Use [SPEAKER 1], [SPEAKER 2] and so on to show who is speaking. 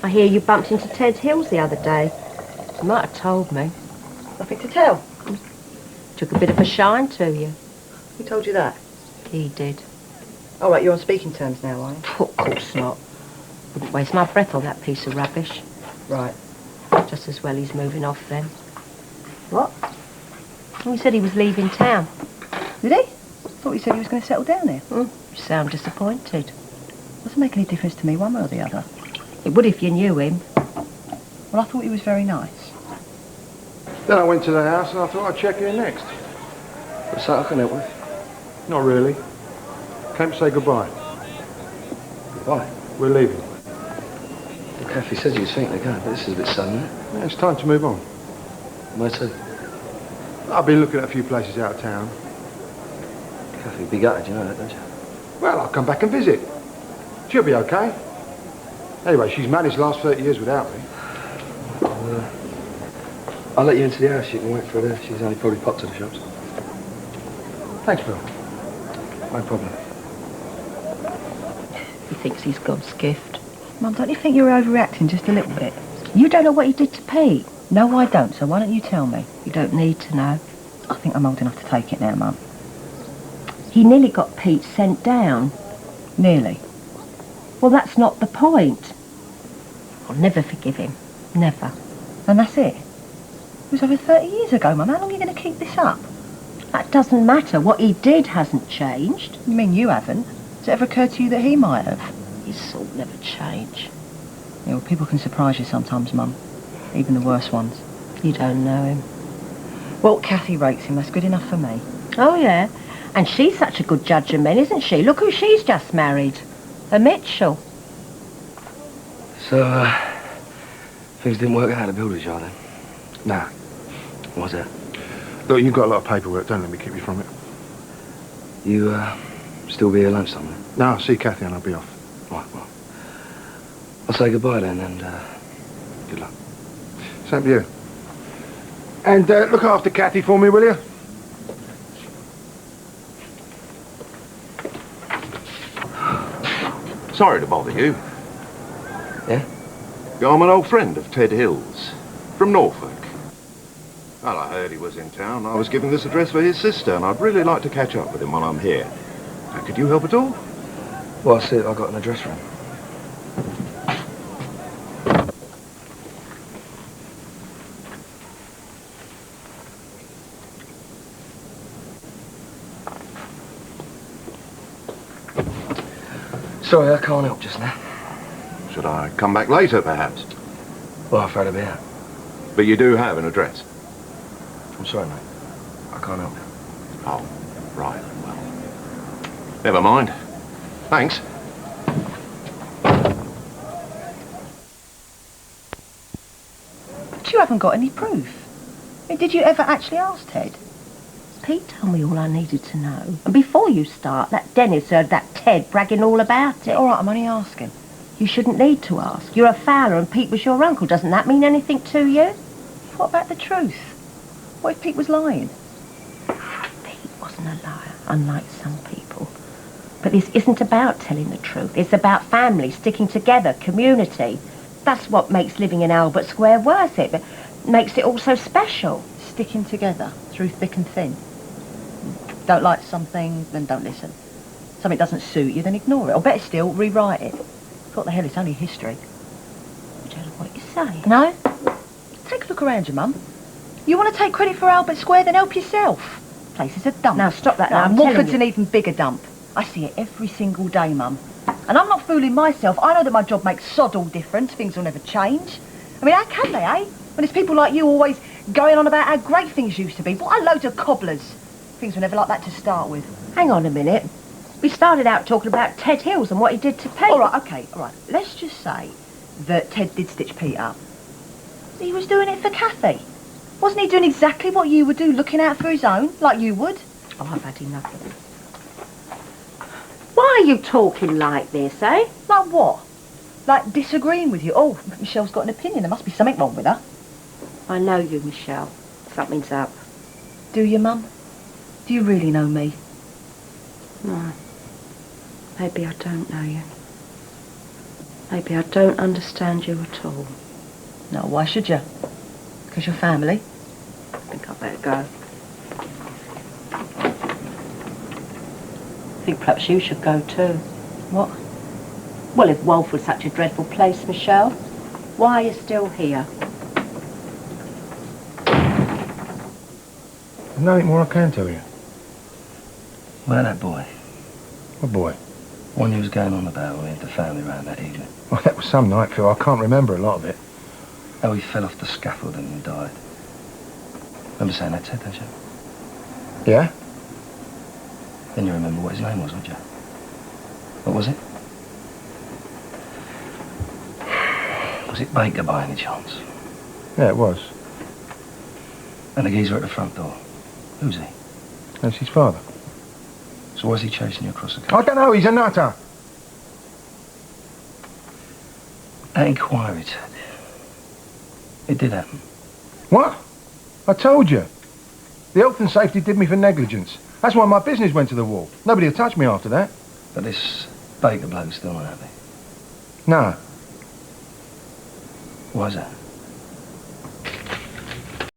[SPEAKER 1] I hear you bumped into Ted Hills the other day. You might have told me.
[SPEAKER 2] Nothing to tell.
[SPEAKER 1] Took a bit of a shine to you.
[SPEAKER 2] Who told you that?
[SPEAKER 1] He did.
[SPEAKER 2] All right, you're on speaking terms now, are you?
[SPEAKER 1] Of course not. Wouldn't waste my breath on that piece of rubbish.
[SPEAKER 2] Right.
[SPEAKER 1] Just as well he's moving off then.
[SPEAKER 2] What?
[SPEAKER 1] He said he was leaving town.
[SPEAKER 2] Did he? Thought he said he was going to settle down here.
[SPEAKER 1] You sound disappointed.
[SPEAKER 2] Doesn't make any difference to me, one way or the other.
[SPEAKER 1] It would if you knew him.
[SPEAKER 2] Well, I thought he was very nice.
[SPEAKER 3] Then I went to the house and I thought I'd check in next.
[SPEAKER 4] What's that I can help with?
[SPEAKER 3] Not really. Came to say goodbye.
[SPEAKER 4] Goodbye?
[SPEAKER 3] We're leaving.
[SPEAKER 4] Well, Kathy said you was thinking to go, but this is a bit sudden, isn't it?
[SPEAKER 3] Yeah, it's time to move on.
[SPEAKER 4] Where to?
[SPEAKER 3] I've been looking at a few places out of town.
[SPEAKER 4] Kathy'd be gutted, you know that, don't you?
[SPEAKER 3] Well, I'll come back and visit. She'll be okay. Anyway, she's managed the last 30 years without me.
[SPEAKER 4] I'll let you into the house. You can wait for her there. She's only probably popped to the shops.
[SPEAKER 3] Thanks, Bill.
[SPEAKER 4] No problem.
[SPEAKER 1] He thinks he's God's gift.
[SPEAKER 2] Mum, don't you think you're overreacting just a little bit?
[SPEAKER 1] You don't know what he did to Pete.
[SPEAKER 2] No, I don't, so why don't you tell me?
[SPEAKER 1] You don't need to know.
[SPEAKER 2] I think I'm old enough to take it now, Mum.
[SPEAKER 1] He nearly got Pete sent down.
[SPEAKER 2] Nearly.
[SPEAKER 1] Well, that's not the point. I'll never forgive him. Never.
[SPEAKER 2] And that's it? It was over 30 years ago, Mum. How long are you going to keep this up?
[SPEAKER 1] That doesn't matter. What he did hasn't changed.
[SPEAKER 2] You mean you haven't? Has it ever occurred to you that he might have?
[SPEAKER 1] His sort never change.
[SPEAKER 2] Yeah, well, people can surprise you sometimes, Mum. Even the worst ones.
[SPEAKER 1] You don't know him.
[SPEAKER 2] Well, Kathy rates him. That's good enough for me.
[SPEAKER 1] Oh, yeah. And she's such a good judge of men, isn't she? Look who she's just married. A Mitchell.
[SPEAKER 4] So, things didn't work out at the builder's yard then?
[SPEAKER 3] Nah.
[SPEAKER 4] What's that?
[SPEAKER 3] Look, you've got a lot of paperwork. Don't let me keep you from it.
[SPEAKER 4] You, still be here lunchtime then?
[SPEAKER 3] No, I'll see Kathy and I'll be off.
[SPEAKER 4] Right, well. I'll say goodbye then and, good luck.
[SPEAKER 3] Same to you. And look after Kathy for me, will you?
[SPEAKER 5] Sorry to bother you.
[SPEAKER 4] Yeah?
[SPEAKER 5] I'm an old friend of Ted Hill's, from Norfolk. Well, I heard he was in town. I was giving this address for his sister, and I'd really like to catch up with him while I'm here. Could you help at all?
[SPEAKER 4] Well, I'll see if I've got an address for him. Sorry, I can't help just now.
[SPEAKER 5] Should I come back later, perhaps?
[SPEAKER 4] Well, I've had a bit out.
[SPEAKER 5] But you do have an address?
[SPEAKER 4] I'm sorry, mate. I can't help you.
[SPEAKER 5] Oh, right, well. Never mind. Thanks.
[SPEAKER 2] But you haven't got any proof. I mean, did you ever actually ask Ted?
[SPEAKER 1] Pete told me all I needed to know. And before you start, that Dennis heard that Ted bragging all about it.
[SPEAKER 2] All right, I'm only asking.
[SPEAKER 1] You shouldn't need to ask. You're a Fowler and Pete was your uncle. Doesn't that mean anything to you?
[SPEAKER 2] What about the truth? What if Pete was lying?
[SPEAKER 1] Pete wasn't a liar, unlike some people. But this isn't about telling the truth. It's about family, sticking together, community. That's what makes living in Albert Square worth it. But makes it all so special.
[SPEAKER 2] Sticking together through thick and thin. Don't like something, then don't listen. Something doesn't suit you, then ignore it. Or better still, rewrite it. What the hell, it's only history.
[SPEAKER 1] I don't know what you're saying.
[SPEAKER 2] No? Take a look around you, Mum. You want to take credit for Albert Square, then help yourself. Place is a dump.
[SPEAKER 1] Now, stop that now,
[SPEAKER 2] And
[SPEAKER 1] I'm telling
[SPEAKER 2] Watford's
[SPEAKER 1] you.
[SPEAKER 2] an even bigger dump. I see it every single day, Mum. And I'm not fooling myself. I know that my job makes sod all difference. Things will never change. I mean, how can they, eh? When it's people like you always going on about how great things used to be. What a load of cobblers. Things were never like that to start with.
[SPEAKER 1] Hang on a minute. We started out talking about Ted Hills and what he did to Pete.
[SPEAKER 2] All right, OK, all right. Let's just say that Ted did stitch Pete up. He was doing it for Kathy. Wasn't he doing exactly what you would do, looking out for his own, like you would?
[SPEAKER 1] Oh, I've had enough of it. Why are you talking like this, eh?
[SPEAKER 2] Like what? Like disagreeing with you? Oh, Michelle's got an opinion. There must be something wrong with her.
[SPEAKER 1] I know you, Michelle. Something's up.
[SPEAKER 2] Do you, Mum? Do you really know me?
[SPEAKER 1] No. Maybe I don't know you. Maybe I don't understand you at all.
[SPEAKER 2] No, why should you? Because you're family.
[SPEAKER 1] I think I better go. I think perhaps you should go too.
[SPEAKER 2] What?
[SPEAKER 1] Well, if Wolf was such a dreadful place, Michelle, why are you still here?
[SPEAKER 3] There's nothing more I can tell you.
[SPEAKER 4] Where that boy?
[SPEAKER 3] What boy?
[SPEAKER 4] One you was going on about when we had the family round that evening.
[SPEAKER 3] Well, that was some night, Phil. I can't remember a lot of it.
[SPEAKER 4] How he fell off the scaffold and died. Remember saying that, Ted, don't you?
[SPEAKER 3] Yeah?
[SPEAKER 4] Then you remember what his name was, don't you? What was it? Was it Baker by any chance?
[SPEAKER 3] Yeah, it was.
[SPEAKER 4] And the geezer at the front door. Who's he?
[SPEAKER 3] That's his father.
[SPEAKER 4] So why's he chasing you across the
[SPEAKER 3] I
[SPEAKER 4] country?
[SPEAKER 3] don't know, he's a nutter.
[SPEAKER 4] That inquiry, Ted. It did happen.
[SPEAKER 3] What? I told you. The health and safety did me for negligence. That's why my business went to the wall. Nobody will touch me after that.
[SPEAKER 4] But this Baker bloke's still not happy.
[SPEAKER 3] No.
[SPEAKER 4] Why's that?